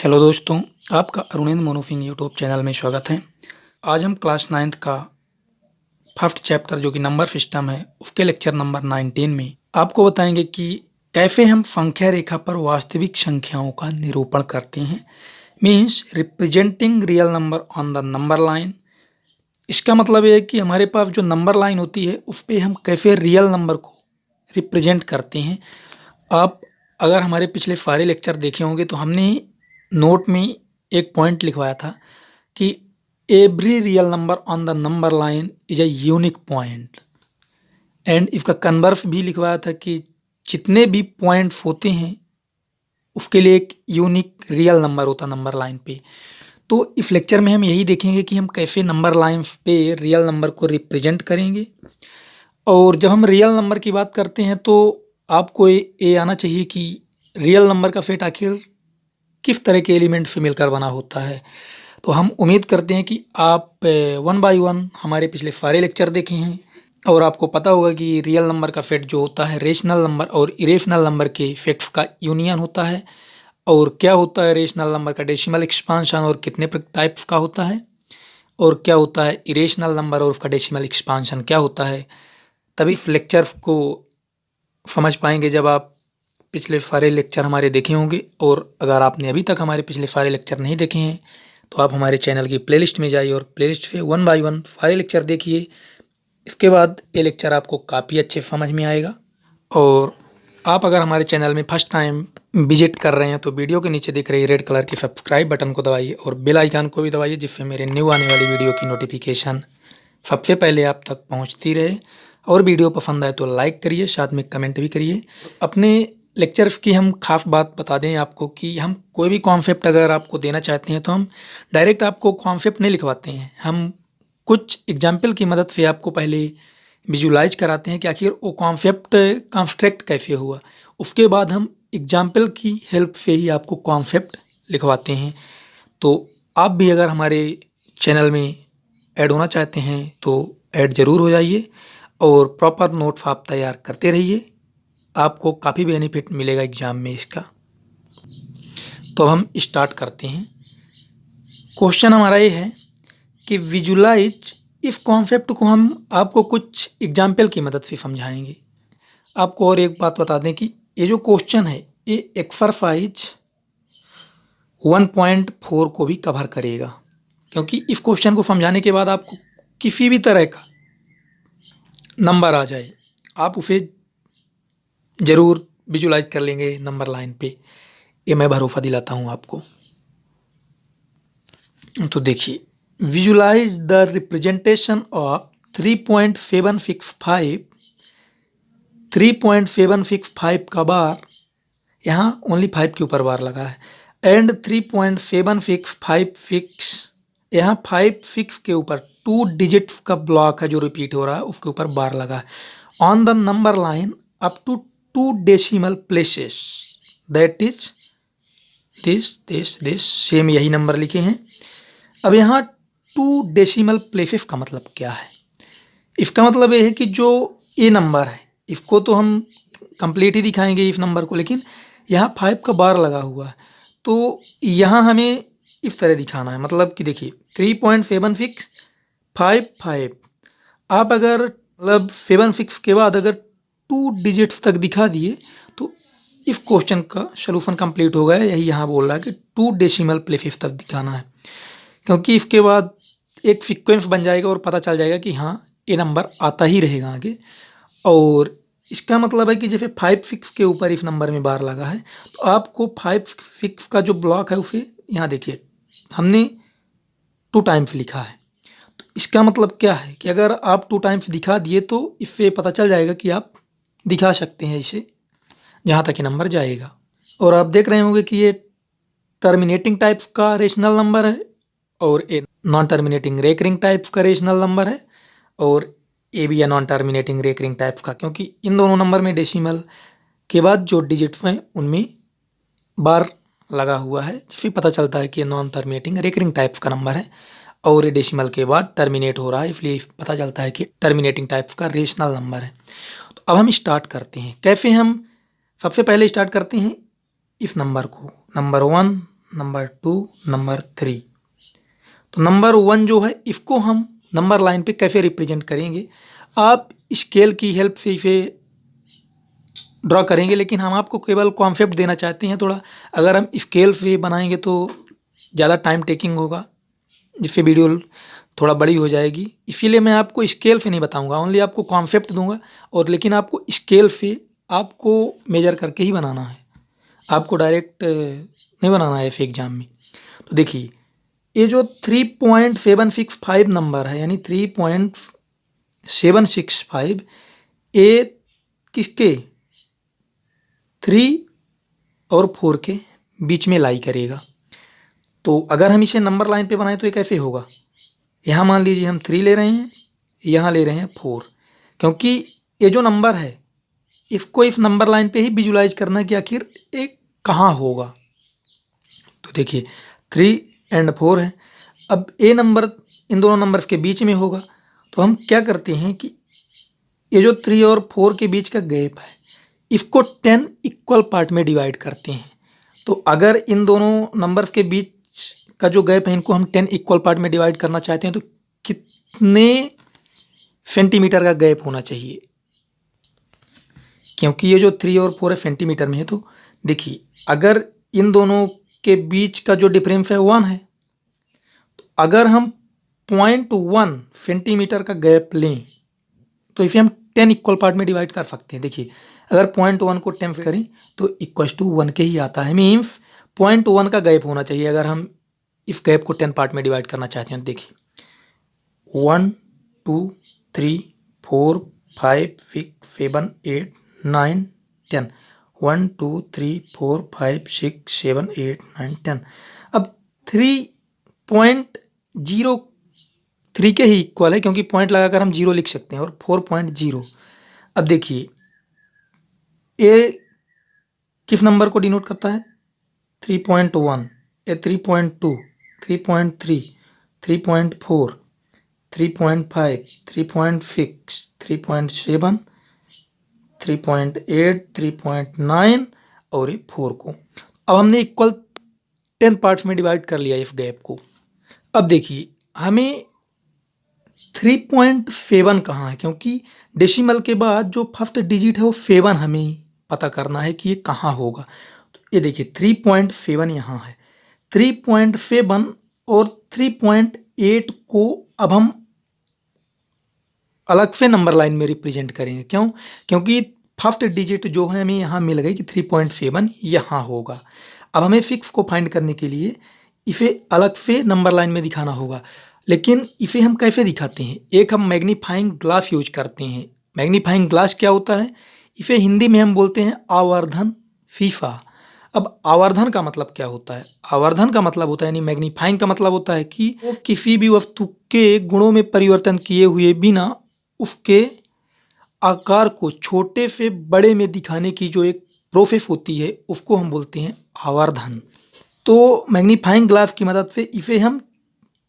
Hello दोस्तों, आपका Arunendra मोनोफिंग YouTube channel में स्वागत है। आज हम क्लास 9th का फर्स्ट चैप्टर जो कि नंबर सिस्टम है उसके लेक्चर नंबर 19 में आपको बताएंगे कि कैसे हम संख्या रेखा पर वास्तविक संख्याओं का निरूपण करते हैं। Means representing real number on the number line. इसका मतलब ये है कि हमारे पास जो नंबर लाइन होती है उस पर हम कैसे रियल नंबर को रिप्रेजेंट करते हैं। आप अगर हमारे पिछले सारे लेक्चर देखे होंगे तो हमने नोट में एक पॉइंट लिखवाया था कि every real number on the number line is a unique point, and इसका कन्वर्स भी लिखवाया था कि जितने भी पॉइंट्स होते हैं उसके लिए एक यूनिक रियल नंबर होता नंबर लाइन पे। तो इस लेक्चर में हम यही देखेंगे कि हम कैसे नंबर लाइन पे रियल नंबर को रिप्रेजेंट करेंगे। और जब हम रियल नंबर की बात करते हैं तो आपको ये आना चाहिए कि रियल नंबर का सेट आखिर किस तरह के एलिमेंट से मिलकर बना होता है। तो हम उम्मीद करते हैं कि आप वन बाय वन हमारे पिछले सारे लेक्चर देखे हैं और आपको पता होगा कि रियल नंबर का सेट जो होता है रेशनल नंबर और इरेशनल नंबर के सेट्स का यूनियन होता है। और क्या होता है रेशनल नंबर का डेसिमल एक्सपांशन और कितने टाइप्स का होता है, और क्या होता है इरेशनल नंबर और उसका डेसिमल एक्सपांशन क्या होता है। तभी इस लेक्चर को समझ पाएंगे जब आप पिछले सारे लेक्चर हमारे देखे होंगे। और अगर आपने अभी तक हमारे पिछले सारे लेक्चर नहीं देखे हैं तो आप हमारे चैनल की प्लेलिस्ट में जाइए और प्लेलिस्ट से वन बाय वन सारे लेक्चर देखिए। इसके बाद ये लेक्चर आपको काफ़ी अच्छे समझ में आएगा। और आप अगर हमारे चैनल में फर्स्ट टाइम विजिट कर रहे हैं तो वीडियो के नीचे दिख रही रेड कलर की सब्सक्राइब बटन को दबाइए और बेल आइकन को भी दबाइए, जिससे मेरे न्यू आने वाली वीडियो की नोटिफिकेशन सबसे पहले आप तक पहुँचती रहे। और वीडियो पसंद आए तो लाइक करिए, साथ में कमेंट भी करिए। अपने लेक्चर्स की हम खास बात बता दें आपको कि हम कोई भी कॉन्सेप्ट अगर आपको देना चाहते हैं तो हम डायरेक्ट आपको कॉन्सेप्ट नहीं लिखवाते हैं। हम कुछ एग्जाम्पल की मदद से आपको पहले विजुलाइज कराते हैं कि आखिर वो कॉन्सेप्ट कंस्ट्रक्ट कैसे हुआ। उसके बाद हम एग्जाम्पल की हेल्प से ही आपको कॉन्सेप्ट लिखवाते हैं। तो आप भी अगर हमारे चैनल में ऐड होना चाहते हैं तो ऐड ज़रूर हो जाइए और प्रॉपर नोट्स आप तैयार करते रहिए। आपको काफ़ी बेनिफिट मिलेगा एग्ज़ाम में इसका। तो अब हम स्टार्ट करते हैं। क्वेश्चन हमारा ये है कि विजुलाइज इस कॉन्सेप्ट को हम आपको कुछ एग्जाम्पल की मदद से समझाएंगे। आपको और एक बात बता दें कि ये जो क्वेश्चन है ये एक्सरसाइज 1.4 को भी कवर करेगा, क्योंकि इस क्वेश्चन को समझाने के बाद आपको किसी भी तरह का नंबर आ जाए आप उसे ज़रूर विजुलाइज कर लेंगे नंबर लाइन पे, ये मैं भरोसा दिलाता हूँ आपको। तो देखिए, विजुलाइज द रिप्रेजेंटेशन ऑफ 3.765 का बार, यहाँ ओनली 5 के ऊपर बार लगा है, एंड 3.765 यहाँ 5 के ऊपर 2 डिजिट का ब्लॉक है जो रिपीट हो रहा है, उसके ऊपर बार लगा है on the number line up to 2 decimal places, that is this same यही नंबर लिखे हैं। अब यहाँ 2 डेसिमल प्लेसेस का मतलब क्या है? इसका मतलब ये है कि जो ये नंबर है इसको तो हम कंप्लीट ही दिखाएंगे इस नंबर को, लेकिन यहाँ 5 का बार लगा हुआ है तो यहाँ हमें इस तरह दिखाना है। मतलब कि देखिए 3.7655, आप अगर मतलब 76 के बाद अगर 2 डिजिट्स तक दिखा दिए तो इस क्वेश्चन का सलूशन कंप्लीट हो गया। यही यहाँ बोल रहा है कि 2 डेसिमल प्लेसेस तक दिखाना है, क्योंकि इसके बाद एक सीक्वेंस बन जाएगा और पता चल जाएगा कि हाँ ये नंबर आता ही रहेगा आगे। और इसका मतलब है कि जैसे 5-6 के ऊपर इस नंबर में बार लगा है तो आपको 5-6 का जो ब्लॉक है उसे यहाँ देखिए हमने 2 टाइम्स लिखा है। तो इसका मतलब क्या है कि अगर आप 2 टाइम्स दिखा दिए तो इससे पता चल जाएगा कि आप दिखा सकते हैं इसे जहाँ तक ये नंबर जाएगा। और आप देख रहे होंगे कि ये टर्मिनेटिंग टाइप का रेशनल नंबर है और ये नॉन टर्मिनेटिंग रेकरिंग टाइप का रेशनल नंबर है, और ये भी है नॉन टर्मिनेटिंग रेकरिंग टाइप का, क्योंकि इन दोनों नंबर में डेसिमल के बाद जो डिजिट्स हैं उनमें बार लगा हुआ है, जिससे पता चलता है कि ये नॉन टर्मिनेटिंग रेकरिंग टाइप का नंबर है और ये डेसिमल के बाद टर्मिनेट हो रहा है, इसलिए पता चलता है कि टर्मिनेटिंग टाइप का रेशनल नंबर है। तो अब हम स्टार्ट करते हैं। कैसे हम सबसे पहले स्टार्ट करते हैं इस नंबर को, नंबर 1, नंबर 2, नंबर 3। तो नंबर 1 जो है इसको हम नंबर लाइन पे कैसे रिप्रेजेंट करेंगे, आप स्केल की हेल्प से इसे ड्रॉ करेंगे, लेकिन हम आपको केवल कॉन्सेप्ट देना चाहते हैं थोड़ा। अगर हम स्केल से बनाएंगे तो ज़्यादा टाइम टेकिंग होगा, जिससे वीडियो थोड़ा बड़ी हो जाएगी। इसीलिए मैं आपको स्केल से नहीं बताऊंगा, ओनली आपको कॉन्सेप्ट दूंगा। और लेकिन आपको स्केल से आपको मेजर करके ही बनाना है, आपको डायरेक्ट नहीं बनाना है ऐसे एग्जाम में। तो देखिए ये जो 3.765 नंबर है, यानी 3.765, ये किसके 3 और 4 के बीच में लाई करेगा। तो अगर हम इसे नंबर लाइन पे बनाएं तो ये कैसे होगा, यहाँ मान लीजिए हम 3 ले रहे हैं, यहाँ ले रहे हैं 4, क्योंकि ये जो नंबर है इसको इस नंबर लाइन पे ही विजुलाइज करना है कि आखिर ये कहाँ होगा। तो देखिए 3 और 4 है, अब ए नंबर इन दोनों नंबर्स के बीच में होगा। तो हम क्या करते हैं कि ये जो 3 और 4 के बीच का गैप है इसको 10 इक्वल पार्ट में डिवाइड करते हैं। तो अगर इन दोनों नंबर्स के बीच का जो गैप है इनको हम 10 इक्वल पार्ट में डिवाइड करना चाहते हैं, तो कितने सेंटीमीटर का गैप होना चाहिए, क्योंकि ये जो 3 और 4 है सेंटीमीटर में है। तो देखिए अगर इन दोनों के बीच का जो डिफरेंस है 1 है, तो अगर हम 0.1 सेंटीमीटर का गैप लें तो इसे हम 10 इक्वल पार्ट में डिवाइड कर सकते हैं। देखिए अगर 0.1 को 10 करें तो इक्वल्स टू 1 के ही आता है, मीन्स 0.1 का गैप होना चाहिए अगर हम इस गैप को 10 पार्ट में डिवाइड करना चाहते हैं। देखिए 1 2 3 4 5 6 7 8 9 10, 1 2 3 4 5 6 7 8 9 10। अब 3.03 के ही इक्वल है, क्योंकि पॉइंट लगाकर हम 0 लिख सकते हैं, और 4.0। अब देखिए ये किस नंबर को डिनोट करता है, 3.1, ये 3.2, 3.3, 3.4, 3.5, 3.6, 3.7, 3.8, 3.9 और ये 4 को। अब हमने इक्वल 10 पार्ट्स में डिवाइड कर लिया इस गैप को। अब देखिए हमें 3.7 कहाँ है, क्योंकि डेसिमल के बाद जो फर्स्ट डिजिट है वो 7 हमें पता करना है कि ये कहाँ होगा। तो ये देखिए 3.7 यहाँ है, 3.7 और 3.8 को अब हम अलग से नंबर लाइन में रिप्रेजेंट करेंगे। क्यों, क्योंकि फर्स्ट डिजिट जो है हमें यहाँ मिल गई कि 3.7 यहाँ होगा। अब हमें 6 को फाइंड करने के लिए इसे अलग से नंबर लाइन में दिखाना होगा, लेकिन इसे हम कैसे दिखाते हैं, एक हम मैग्नीफाइंग ग्लास यूज करते हैं। मैग्नीफाइंग ग्लास क्या होता है, इसे हिंदी में हम बोलते हैं आवर्धन शीशा। अब आवर्धन का मतलब क्या होता है, आवर्धन का मतलब होता है, यानी मैग्नीफाइंग का मतलब होता है कि वो किसी भी वस्तु के गुणों में परिवर्तन किए हुए बिना उसके आकार को छोटे से बड़े में दिखाने की जो एक प्रोसेस होती है उसको हम बोलते हैं आवर्धन। तो मैग्नीफाइंग ग्लास की मदद से इसे हम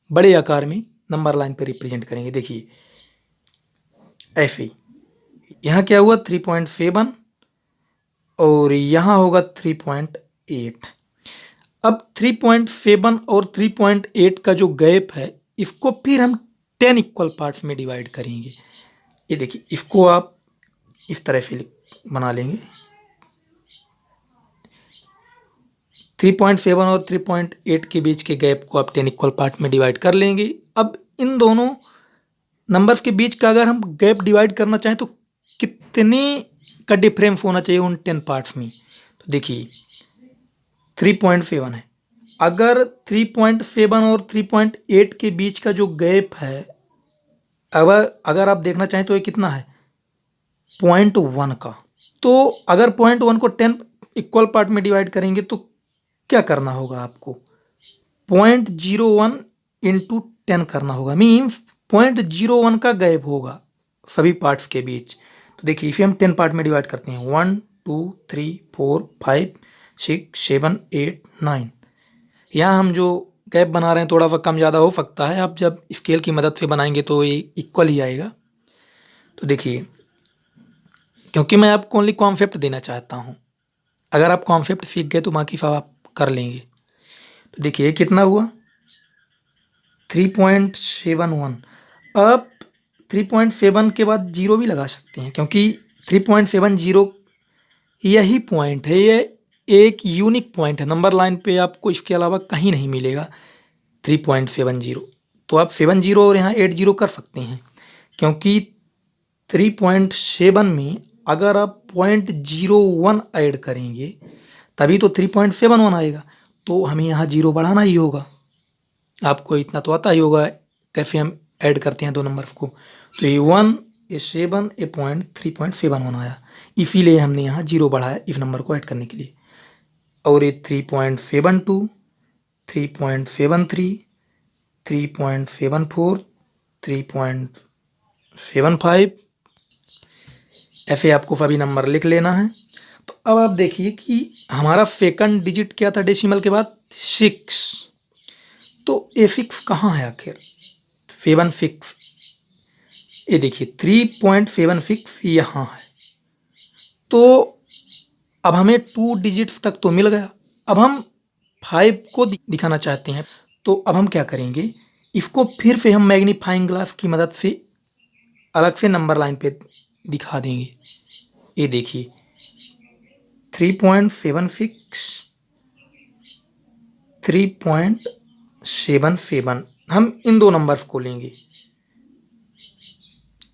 बड़े आकार में नंबर लाइन पर रिप्रेजेंट करेंगे। देखिए ऐसे यहाँ क्या हुआ 3.7 और यहाँ होगा 3.8। अब 3.7 और 3.8 का जो गैप है इसको फिर हम 10 इक्वल पार्ट्स में डिवाइड करेंगे। ये देखिए इसको आप इस तरह से बना लेंगे, 3.7 और 3.8 के बीच के गैप को आप 10 इक्वल पार्ट में डिवाइड कर लेंगे। अब इन दोनों नंबर्स के बीच का अगर हम गैप डिवाइड करना चाहें तो कितने का डिफरेंस होना चाहिए उन 10 पार्ट्स में। तो देखिए 3.7 है, अगर 3.7 और 3.8 के बीच का जो गैप है अगर आप देखना चाहें तो ये कितना है 0.1 का। तो अगर 0.1 को 10 इक्वल पार्ट में डिवाइड करेंगे तो क्या करना होगा आपको, 0.01 इंटू 10 करना होगा, मीन्स 0.01 का गैप होगा सभी पार्ट्स के बीच। तो देखिए इसे हम 10 पार्ट में डिवाइड करते हैं, 1 2 3 4 5 6 7 8 9। यहाँ हम जो गैप बना रहे हैं थोड़ा सा कम ज़्यादा हो सकता है, आप जब स्केल की मदद से बनाएंगे तो ये इक्वल ही आएगा। तो देखिए क्योंकि मैं आपको ओनली कॉन्सेप्ट देना चाहता हूँ, अगर आप कॉन्सेप्ट सीख गए तो बाकी सब आप कर लेंगे। तो देखिए ये कितना हुआ 3.71। अब 3.7 के बाद जीरो भी लगा सकते हैं क्योंकि 3.70 यही पॉइंट है, ये एक यूनिक पॉइंट है। नंबर लाइन पे आपको इसके अलावा कहीं नहीं मिलेगा 3.70। तो आप 70 और यहाँ 80 कर सकते हैं क्योंकि 3.7 में अगर आप 0.01 ऐड करेंगे तभी तो 3.71 आएगा। तो हमें यहाँ जीरो बढ़ाना ही होगा। आपको इतना तो आता ही होगा कैसे हम ऐड करते हैं दो नंबर को। तो ये 1 ये 7 ये पॉइंट 3.71 आया, इसीलिए हमने यहाँ जीरो बढ़ाया इस नंबर को ऐड करने के लिए। और ये 3.72 3.73 3.74 3.75 ऐसे आपको सभी नंबर लिख लेना है। तो अब आप देखिए कि हमारा सेकंड डिजिट क्या था डेसिमल के बाद 6। तो ये फिक्स कहाँ है आखिर 76। ये देखिए 3.76 यहाँ है। तो अब हमें 2 डिजिट्स तक तो मिल गया। अब हम 5 को दिखाना चाहते हैं तो अब हम क्या करेंगे, इसको फिर से हम मैग्नीफाइंग ग्लास की मदद से अलग से नंबर लाइन पे दिखा देंगे। ये देखिए 3.76 3.77 हम इन दो नंबर्स को लेंगे।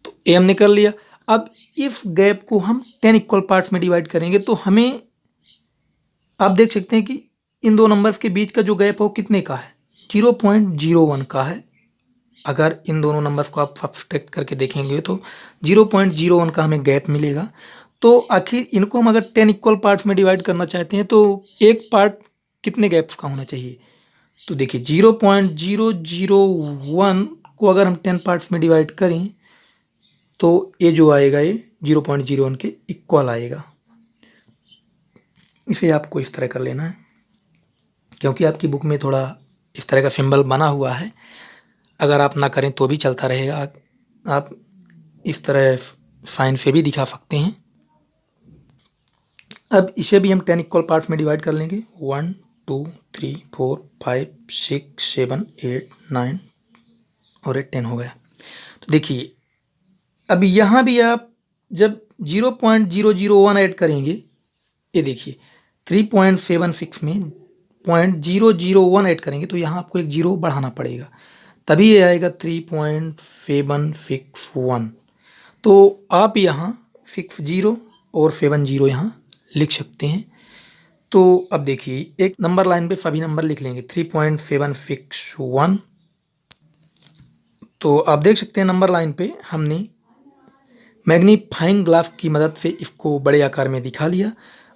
तो ये हमने कर लिया। अब इस गैप को हम 10 इक्वल पार्ट्स में डिवाइड करेंगे तो हमें आप देख सकते हैं कि इन दो नंबर्स के बीच का जो गैप है वो कितने का है 0.01 का है। अगर इन दोनों नंबर्स को आप सब्सट्रैक्ट करके देखेंगे तो 0.01 का हमें गैप मिलेगा। तो आखिर इनको हम अगर 10 इक्वल पार्ट्स में डिवाइड करना चाहते हैं तो एक पार्ट कितने गैप्स का होना चाहिए। तो देखिए 0.001 को अगर हम 10 पार्ट्स में डिवाइड करें तो ये जो आएगा ये 0.01 के इक्वल आएगा। इसे आपको इस तरह कर लेना है क्योंकि आपकी बुक में थोड़ा इस तरह का सिंबल बना हुआ है। अगर आप ना करें तो भी चलता रहेगा, आप इस तरह साइन से भी दिखा सकते हैं। अब इसे भी हम 10 इक्वल पार्ट्स में डिवाइड कर लेंगे 1 2 3 4 5 6 7 8 9 और 10 हो गया। तो देखिए अब यहाँ भी आप जब 0.001 ऐड करेंगे, ये देखिए 3.76 में 0.001 ऐड करेंगे तो यहाँ आपको एक जीरो बढ़ाना पड़ेगा तभी ये आएगा 3.761। तो आप यहाँ 60 और 70 यहाँ लिख सकते हैं। तो अब देखिए एक नंबर लाइन पे सभी नंबर लिख लेंगे 3.761। तो आप देख सकते हैं नंबर लाइन पे हमने मैग्नीफाइंग ग्लास की मदद से इसको बड़े आकार में दिखा लिया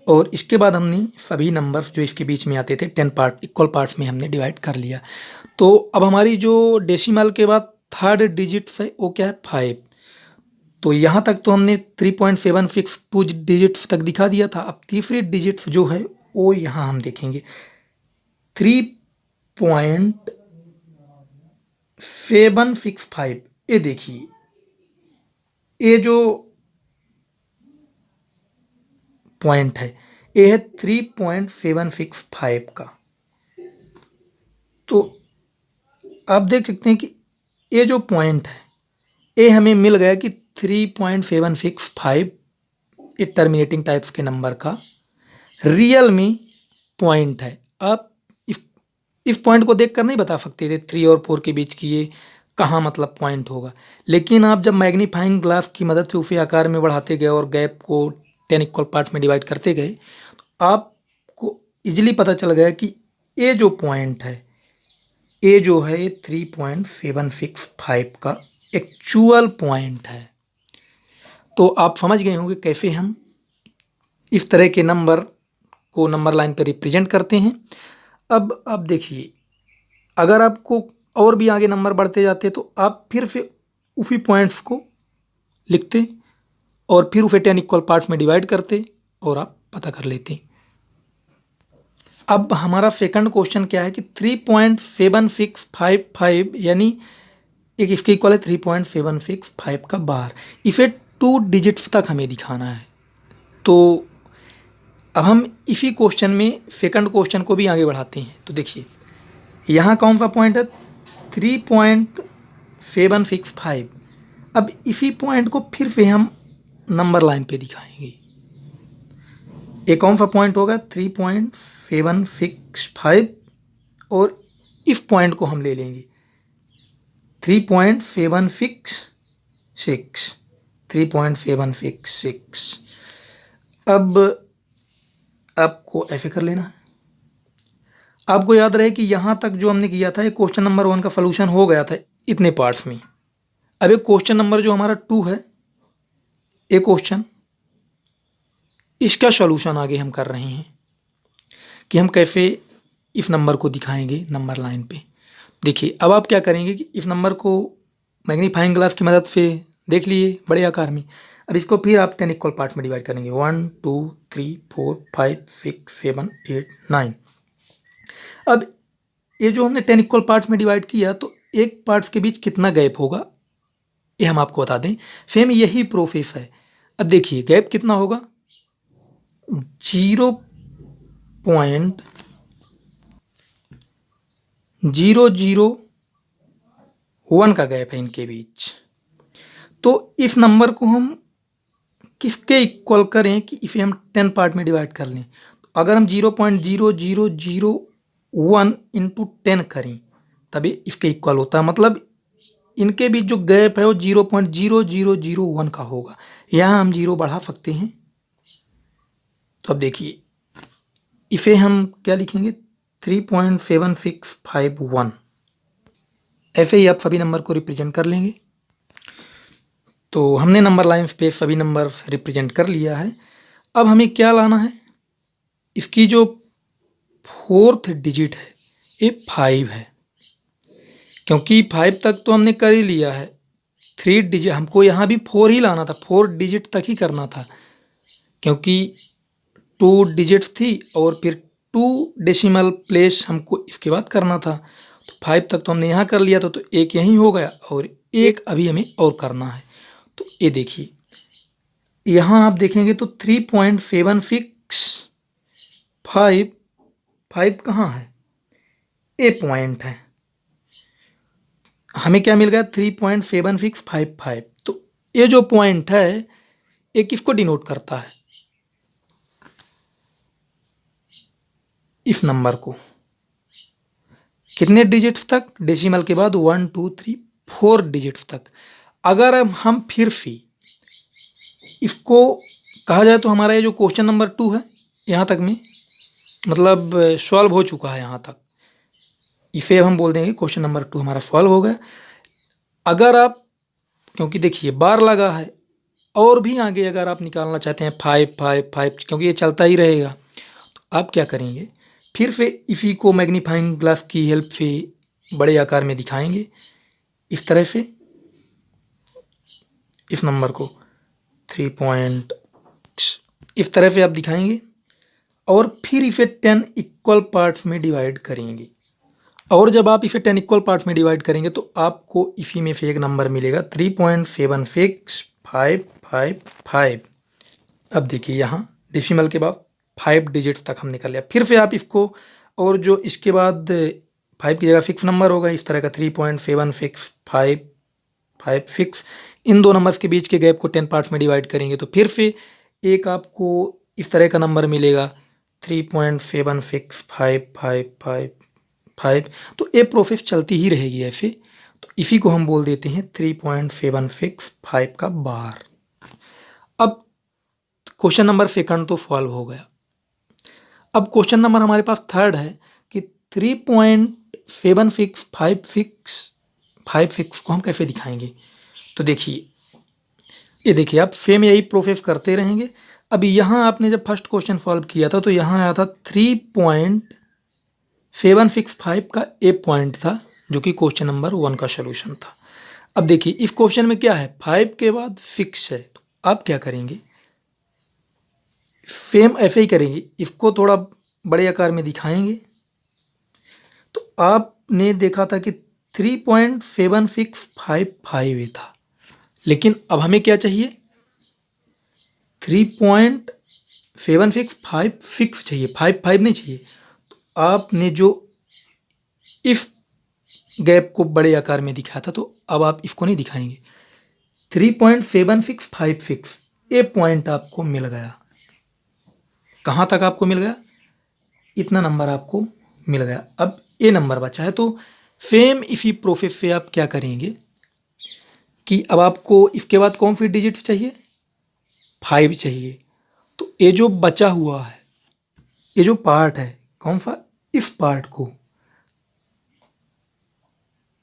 और इसके बाद हमने सभी नंबर्स जो इसके बीच में आते थे 10 पार्ट इक्वल पार्ट्स में हमने डिवाइड कर लिया। तो अब हमारी जो डेसिमल के बाद थर्ड डिजिट है वो क्या है 5। तो यहाँ तक तो हमने 3.76 2 डिजिट्स तक दिखा दिया था। अब तीसरी डिजिट जो है वो यहाँ हम देखेंगे 3.765। ये देखिए ये जो पॉइंट है ये है 3.765 का। तो आप देख सकते हैं कि ये जो पॉइंट है ये हमें मिल गया कि 3.765 ये टर्मिनेटिंग टाइप्स के नंबर का रियल में पॉइंट है। आप इस पॉइंट को देखकर नहीं बता सकते थे 3 और 4 के बीच की ये कहाँ मतलब पॉइंट होगा, लेकिन आप जब मैग्नीफाइंग ग्लास की मदद से उसे आकार में बढ़ाते गए और गैप को 10 इक्वल पार्ट्स में डिवाइड करते गए तो आपको इजीली पता चल गया कि ये जो पॉइंट है ये जो है 3.765 का एक्चुअल पॉइंट है। तो आप समझ गए होंगे कैसे हम इस तरह के नंबर को नंबर लाइन पर रिप्रेजेंट करते हैं। अब आप देखिए अगर आपको और भी आगे नंबर बढ़ते जाते तो आप फिर से उसी पॉइंट्स को लिखते और फिर उसे 10 इक्वल पार्ट्स में डिवाइड करते और आप पता कर लेते। अब हमारा सेकंड क्वेश्चन क्या है कि 3.7655 यानी एक इसके इक्वल है 3.765 का बार, इसे 2 डिजिट्स तक हमें दिखाना है। तो अब हम इसी क्वेश्चन में सेकंड क्वेश्चन को भी आगे बढ़ाते हैं। तो देखिए यहाँ कौन सा पॉइंट है 3.765। अब इसी पॉइंट को फिर से हम नंबर लाइन पे दिखाएंगे। एक कौन सा पॉइंट होगा 3.765 और इस पॉइंट को हम ले लेंगे 3.766। अब आपको ऐसे कर लेना है। आपको याद रहे कि यहाँ तक जो हमने किया था, ये क्वेश्चन नंबर 1 का सोल्यूशन हो गया था इतने पार्ट्स में। अब एक क्वेश्चन नंबर जो हमारा 2 है, एक क्वेश्चन, इसका सॉल्यूशन आगे हम कर रहे हैं कि हम कैसे इस नंबर को दिखाएंगे नंबर लाइन पे। देखिए अब आप क्या करेंगे कि इस नंबर को मैग्नीफाइंग ग्लास की मदद से देख लिए बड़े आकार में। अब इसको फिर आप 10 इक्वल पार्ट्स में डिवाइड करेंगे, 1 2 3 4 5 6 7 8 9। अब ये जो हमने 10 इक्वल पार्ट्स में डिवाइड किया तो एक पार्ट्स के बीच कितना गैप होगा ये हम आपको बता दें। सेम यही प्रोसेस है। अब देखिए गैप कितना होगा, 0.001 का गैप है इनके बीच। तो इस नंबर को हम किसके इक्वल करें कि इसे हम 10 पार्ट में डिवाइड कर लें। तो अगर हम 0.0001 इंटू 10 करें तभी इसके इक्वल होता है। मतलब इनके बीच जो गैप है वो 0.0001 का होगा। यहाँ हम 0 बढ़ा सकते हैं। तो अब देखिए इसे हम क्या लिखेंगे 3.7651। ऐसे ही आप सभी नंबर को रिप्रेजेंट कर लेंगे। तो हमने नंबर लाइन पे सभी नंबर रिप्रेजेंट कर लिया है। अब हमें क्या लाना है, इसकी जो 4th डिजिट है ये 5 है, क्योंकि 5 तक तो हमने कर ही लिया है। 3 डिजिट हमको यहाँ भी 4 ही लाना था, 4 डिजिट तक ही करना था, क्योंकि 2 डिजिट थी और फिर 2 डेसिमल प्लेस हमको इसके बाद करना था। तो 5 तक तो हमने यहाँ कर लिया था, तो एक यहीं हो गया और एक अभी हमें और करना है। तो ये देखिए यहाँ आप देखेंगे तो 3.765 कहाँ है, ए पॉइंट है। हमें क्या मिल गया 3.7655। तो ये जो पॉइंट है ये किसको डिनोट करता है, इस नंबर को। कितने डिजिट्स तक, डेसिमल के बाद 1 2 3 4 डिजिट्स तक। अगर हम फिर से इसको कहा जाए तो हमारा ये जो क्वेश्चन नंबर 2 है यहाँ तक में मतलब सॉल्व हो चुका है। यहाँ तक इसे हम बोल देंगे क्वेश्चन नंबर 2 हमारा सॉल्व हो गया। अगर आप, क्योंकि देखिए बार लगा है और भी आगे अगर आप निकालना चाहते हैं 5 5 5, क्योंकि ये चलता ही रहेगा, तो आप क्या करेंगे फिर से इसी को मैग्नीफाइंग ग्लास की हेल्प से बड़े आकार में दिखाएंगे। इस तरह से इस नंबर को 3 इस तरह से आप दिखाएंगे और फिर इसे 10 इक्वल पार्ट्स में डिवाइड करेंगे। और जब आप इसे 10 इक्वल पार्ट्स में डिवाइड करेंगे तो आपको इसी में से एक नंबर मिलेगा 3.76555। अब देखिए यहाँ डेसिमल के बाद 5 डिजिट तक हम निकल लिया। फिर से आप इसको, और जो इसके बाद 5 की जगह 6 नंबर होगा इस तरह का 3.76556, इन दो नंबर्स के बीच के गैप को 10 पार्ट्स में डिवाइड करेंगे तो फिर से एक आपको इस तरह का नंबर मिलेगा 3.76555। तो ये प्रोसेस चलती ही रहेगी ऐसे। तो इसी को हम बोल देते हैं 3.765 का बार। अब क्वेश्चन नंबर सेकंड तो सॉल्व हो गया। अब क्वेश्चन नंबर हमारे पास थर्ड है कि 3.7656 को हम कैसे दिखाएंगे। तो देखिए ये देखिए आप सेम यही प्रोसेस करते रहेंगे। अभी यहाँ आपने जब फर्स्ट क्वेश्चन सॉल्व किया था तो यहाँ आया था 3.765 का ए पॉइंट था जो कि क्वेश्चन नंबर 1 का सॉल्यूशन था। अब देखिए इस क्वेश्चन में क्या है 5 के बाद 6 है। तो आप क्या करेंगे सेम ऐसे ही करेंगे, इसको थोड़ा बड़े आकार में दिखाएंगे। तो आपने देखा था कि 3.7655 ये था, लेकिन अब हमें क्या चाहिए 3.7656 चाहिए, 55 नहीं चाहिए। तो आपने जो इफ गैप को बड़े आकार में दिखाया था, तो अब आप इसको नहीं दिखाएंगे। 3.7656 ये पॉइंट आपको मिल गया। कहाँ तक आपको मिल गया? इतना नंबर आपको मिल गया। अब ये नंबर बचा है, तो सेम इसी प्रोसेस से आप क्या करेंगे कि अब आपको इसके बाद कौन सी डिजिट चाहिए? 5 चाहिए। तो ये जो बचा हुआ है, ये जो पार्ट है कौन सा, इस पार्ट को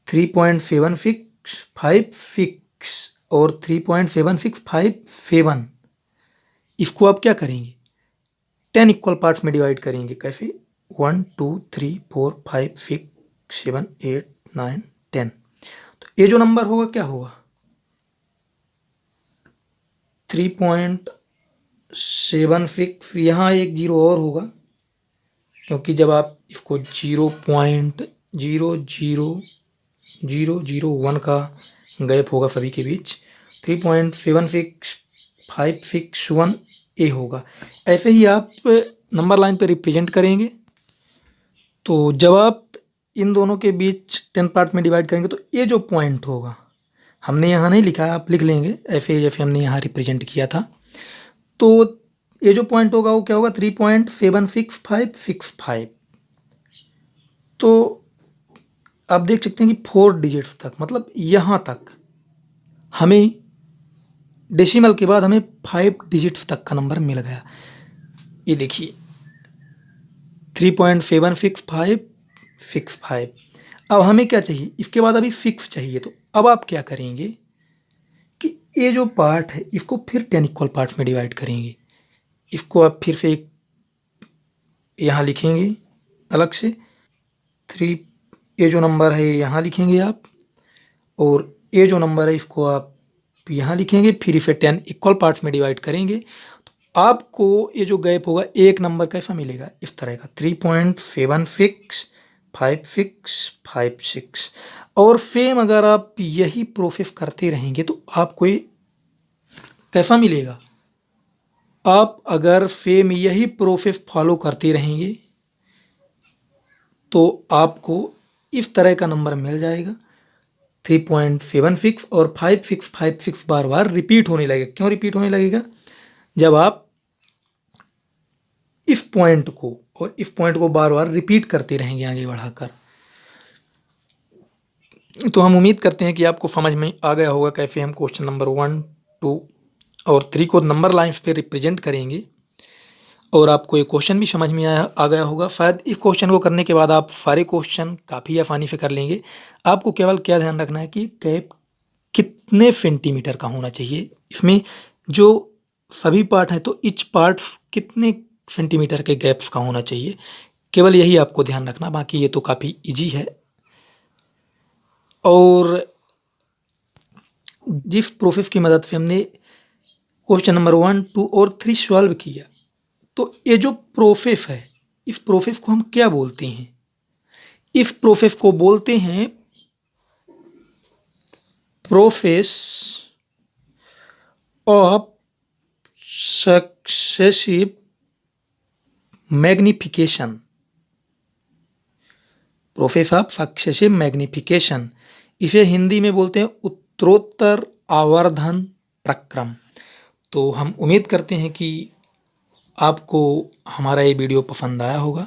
3.7656 और 3.7657 इसको आप क्या करेंगे? 10 इक्वल पार्ट्स में डिवाइड करेंगे। कैसे? 1 2 3 4 5 6 7 8 9 10। तो ये जो नंबर होगा क्या होगा? 3.76। यहाँ एक जीरो और होगा, क्योंकि जब आप इसको 0.00001 का गैप होगा सभी के बीच, 3.76561 ए होगा। ऐसे ही आप नंबर लाइन पे रिप्रेजेंट करेंगे। तो जब आप इन दोनों के बीच 10 पार्ट में डिवाइड करेंगे, तो ये जो पॉइंट होगा, हमने यहाँ नहीं लिखा, आप लिख लेंगे ऐसे जैसे हमने यहाँ रिप्रेजेंट किया था। तो ये जो पॉइंट होगा वो क्या होगा? 3.76565। तो आप देख सकते हैं कि 4 डिजिट्स तक, मतलब यहाँ तक हमें डेसिमल के बाद हमें 5 डिजिट्स तक का नंबर मिल गया। ये देखिए 3.76565। अब हमें क्या चाहिए? इसके बाद अभी 6 चाहिए। तो अब आप क्या करेंगे कि ये जो पार्ट है इसको फिर 10 इक्वल पार्ट्स में डिवाइड करेंगे। इसको आप फिर से एक यहाँ लिखेंगे अलग से 3। ये जो नंबर है यहाँ लिखेंगे आप, और ये जो नंबर है इसको आप यहाँ लिखेंगे, फिर इसे 10 इक्वल पार्ट्स में डिवाइड करेंगे। तो आपको ये जो गैप होगा एक नंबर कैसा मिलेगा? इस तरह का 3.765656। और सेम अगर आप यही प्रोसेस करते रहेंगे तो आपको ये कैसा मिलेगा? आप अगर सेम यही प्रोसेस फॉलो करते रहेंगे तो आपको इस तरह का नंबर मिल जाएगा। 3.76 और 5656 बार बार रिपीट होने लगेगा। क्यों रिपीट होने लगेगा? जब आप इस पॉइंट को और इस पॉइंट को बार बार रिपीट करते रहेंगे आगे बढ़ाकर। तो हम उम्मीद करते हैं कि आपको समझ में आ गया होगा कैसे हम क्वेश्चन नंबर 1 2 और 3 को नंबर लाइन्स पे रिप्रेजेंट करेंगे, और आपको ये क्वेश्चन भी समझ में आ गया होगा। शायद इस क्वेश्चन को करने के बाद आप सारे क्वेश्चन काफ़ी आसानी से कर लेंगे। आपको केवल क्या ध्यान रखना है कि गैप कितने सेंटीमीटर का होना चाहिए। इसमें जो सभी पार्ट हैं तो ईच पार्ट कितने सेंटीमीटर के गैप्स का होना चाहिए, केवल यही आपको ध्यान रखना। बाकी ये तो काफ़ी ईजी है। और जिस प्रोसेस की मदद से हमने क्वेश्चन नंबर 1 2 और 3 सॉल्व किया, तो ये जो प्रोसेस है इस प्रोसेस को हम क्या बोलते हैं? इस प्रोसेस को बोलते हैं process of successive magnification. Process of successive magnification, इसे हिंदी में बोलते हैं उत्तरोत्तर आवर्धन प्रक्रम। तो हम उम्मीद करते हैं कि आपको हमारा ये वीडियो पसंद आया होगा।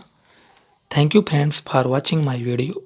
Thank you friends for watching my video.